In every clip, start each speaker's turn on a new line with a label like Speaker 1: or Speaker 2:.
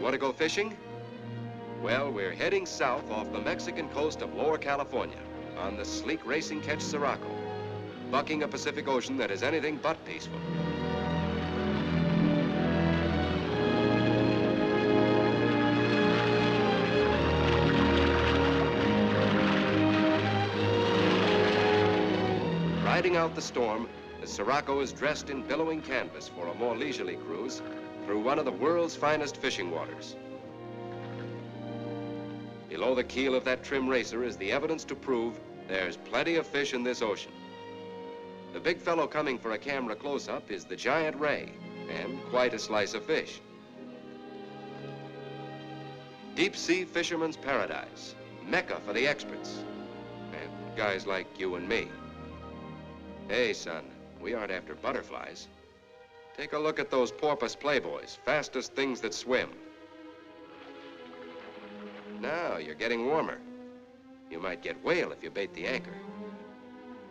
Speaker 1: want to go fishing? Well, we're heading south off the Mexican coast of Lower California on the sleek racing ketch Sirocco, bucking a Pacific Ocean that is anything but peaceful. Riding out the storm, the Sirocco is dressed in billowing canvas for a more leisurely cruise through one of the world's finest fishing waters. Below the keel of that trim racer is the evidence to prove there's plenty of fish in this ocean. The big fellow coming for a camera close-up is the giant ray, and quite a slice of fish. Deep-sea fisherman's paradise, Mecca for the experts, and guys like you and me. Hey, son, we aren't after butterflies. Take a look at those porpoise playboys, fastest things that swim. Now you're getting warmer. You might get whale if you bait the anchor.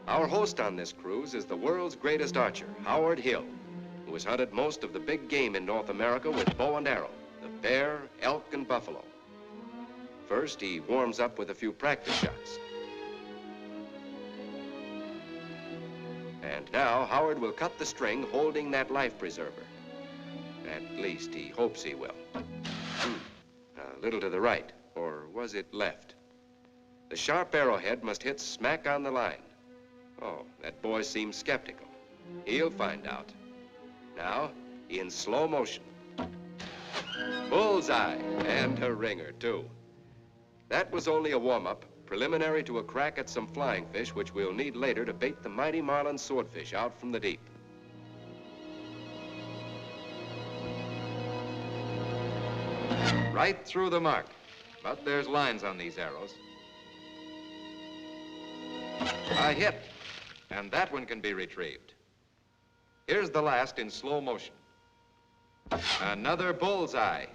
Speaker 1: Our host on this cruise is the world's greatest archer, Howard Hill, who has hunted most of the big game in North America with bow and arrow, the bear, elk, and buffalo. First, he warms up with a few practice shots. And now, Howard will cut the string holding that life preserver. At least, he hopes he will. A little to the right, or was it left? The sharp arrowhead must hit smack on the line. Oh, that boy seems skeptical. He'll find out. Now, in slow motion. Bullseye, and a ringer, too. That was only a warm-up, preliminary to a crack at some flying fish, which we'll need later to bait the mighty marlin swordfish out from the deep. Right through the mark, but there's lines on these arrows. A hit, and that one can be retrieved. Here's the last in slow motion. Another bullseye,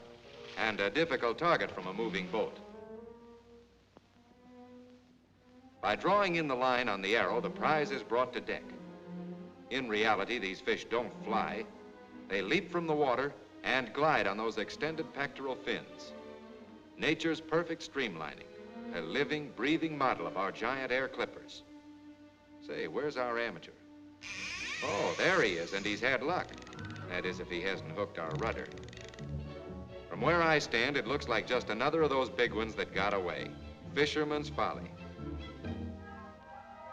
Speaker 1: and a difficult target from a moving boat. By drawing in the line on the arrow, the prize is brought to deck. In reality, these fish don't fly. They leap from the water and glide on those extended pectoral fins. Nature's perfect streamlining, a living, breathing model of our giant air clippers. Say, where's our amateur? Oh, there he is, and he's had luck. That is, if he hasn't hooked our rudder. From where I stand, it looks like just another of those big ones that got away. Fisherman's folly.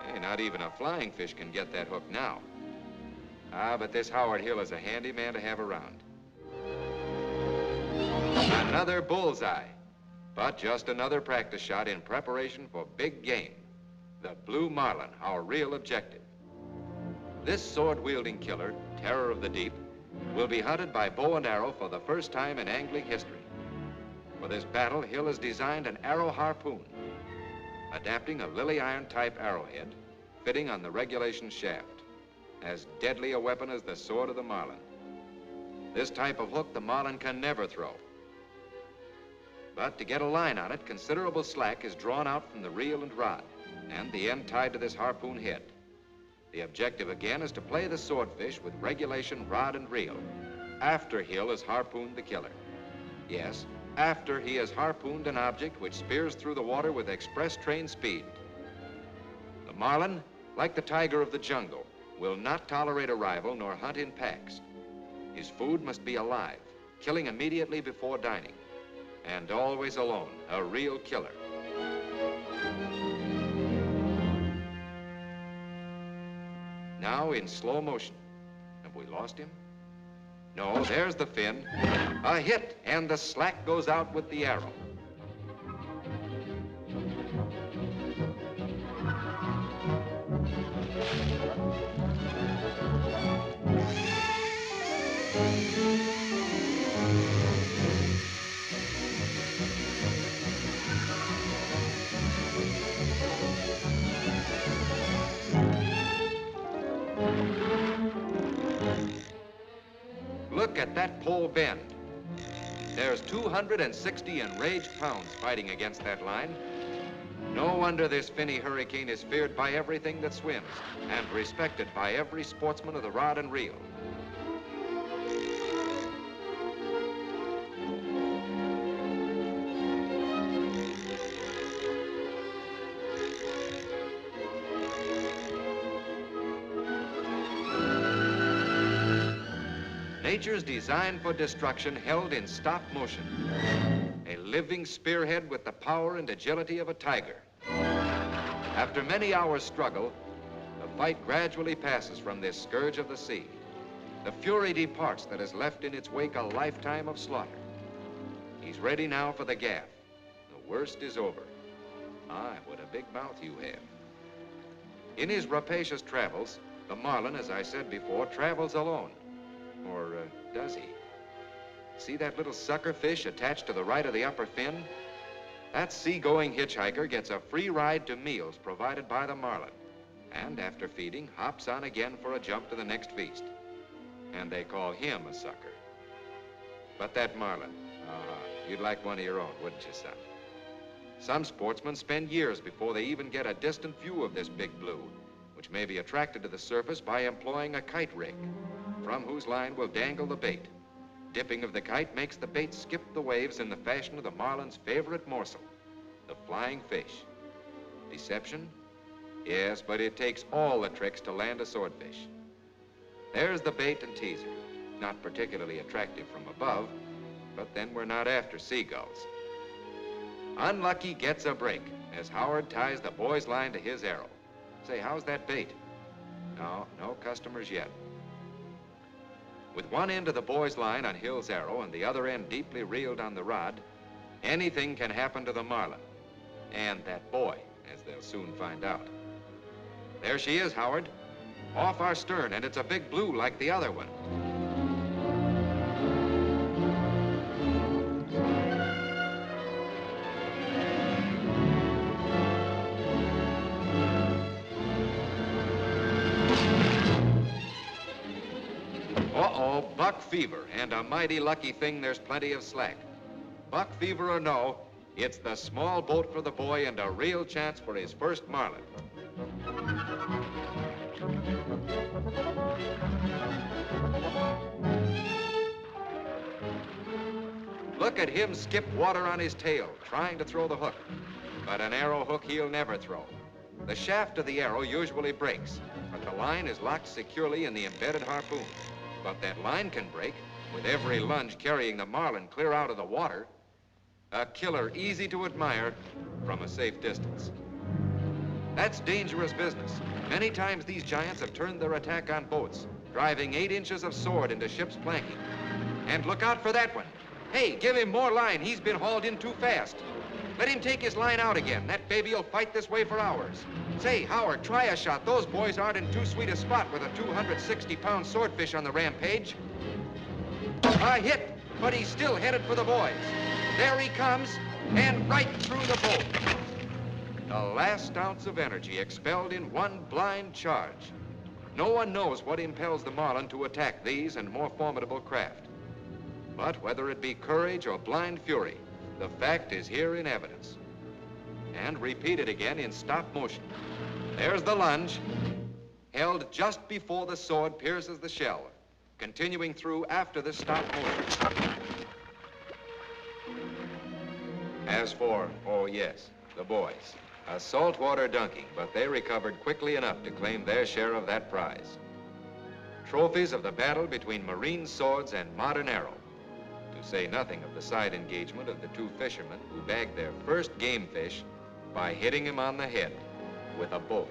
Speaker 1: Hey, not even a flying fish can get that hook now. Ah, but this Howard Hill is a handy man to have around. Another bullseye, but just another practice shot in preparation for big game. The blue marlin, our real objective. This sword-wielding killer, terror of the deep, will be hunted by bow and arrow for the first time in angling history. For this battle, Hill has designed an arrow harpoon, adapting a lily iron type arrowhead, fitting on the regulation shaft, as deadly a weapon as the sword of the marlin. This type of hook the marlin can never throw. But to get a line on it, considerable slack is drawn out from the reel and rod, and the end tied to this harpoon head. The objective again is to play the swordfish with regulation rod and reel, after Hill has harpooned the killer. Yes, after he has harpooned an object which spears through the water with express train speed. The marlin, like the tiger of the jungle, will not tolerate a rival nor hunt in packs. His food must be alive, killing immediately before dining, and always alone, a real killer. Now in slow motion. Have we lost him? No, there's the fin. A hit, and the slack goes out with the arrow. Look at that pole bend. There's 260 enraged pounds fighting against that line. No wonder this finny hurricane is feared by everything that swims and respected by every sportsman of the rod and reel. Nature's design for destruction held in stop motion. A living spearhead with the power and agility of a tiger. After many hours' struggle, the fight gradually passes from this scourge of the sea. The fury departs that has left in its wake a lifetime of slaughter. He's ready now for the gaff. The worst is over. My, what a big mouth you have. In his rapacious travels, the marlin, as I said before, travels alone. Or does he? See that little sucker fish attached to the right of the upper fin? That seagoing hitchhiker gets a free ride to meals provided by the marlin, and after feeding, hops on again for a jump to the next feast. And they call him a sucker. But that marlin, you'd like one of your own, wouldn't you, son? Some sportsmen spend years before they even get a distant view of this big blue, which may be attracted to the surface by employing a kite rig, from whose line will dangle the bait. Dipping of the kite makes the bait skip the waves in the fashion of the marlin's favorite morsel, the flying fish. Deception? Yes, but it takes all the tricks to land a swordfish. There's the bait and teaser. Not particularly attractive from above, but then we're not after seagulls. Unlucky gets a break as Howard ties the boy's line to his arrow. Say, how's that bait? No customers yet. With one end of the boy's line on Hill's arrow and the other end deeply reeled on the rod, anything can happen to the marlin. And that boy, as they'll soon find out. There she is, Howard. Off our stern, and it's a big blue like the other one. Uh-oh, buck fever, and a mighty lucky thing there's plenty of slack. Buck fever or no, it's the small boat for the boy and a real chance for his first marlin. Look at him skip water on his tail, trying to throw the hook. But an arrow hook he'll never throw. The shaft of the arrow usually breaks, but the line is locked securely in the embedded harpoon. But that line can break, with every lunge carrying the marlin clear out of the water. A killer easy to admire from a safe distance. That's dangerous business. Many times these giants have turned their attack on boats, driving 8 inches of sword into ship's planking. And look out for that one. Hey, give him more line. He's been hauled in too fast. Let him take his line out again. That baby will fight this way for hours. Say, Howard, try a shot. Those boys aren't in too sweet a spot with a 260-pound swordfish on the rampage. A hit, but he's still headed for the boys. There he comes, and right through the boat. The last ounce of energy expelled in one blind charge. No one knows what impels the marlin to attack these and more formidable craft. But whether it be courage or blind fury, the fact is here in evidence. And repeated again in stop motion. There's the lunge, held just before the sword pierces the shell, continuing through after the stop motion. As for, oh yes, the boys. A saltwater dunking, but they recovered quickly enough to claim their share of that prize. Trophies of the battle between marine swords and modern arrow. To say nothing of the side engagement of the 2 fishermen who bagged their first game fish by hitting him on the head with a boat.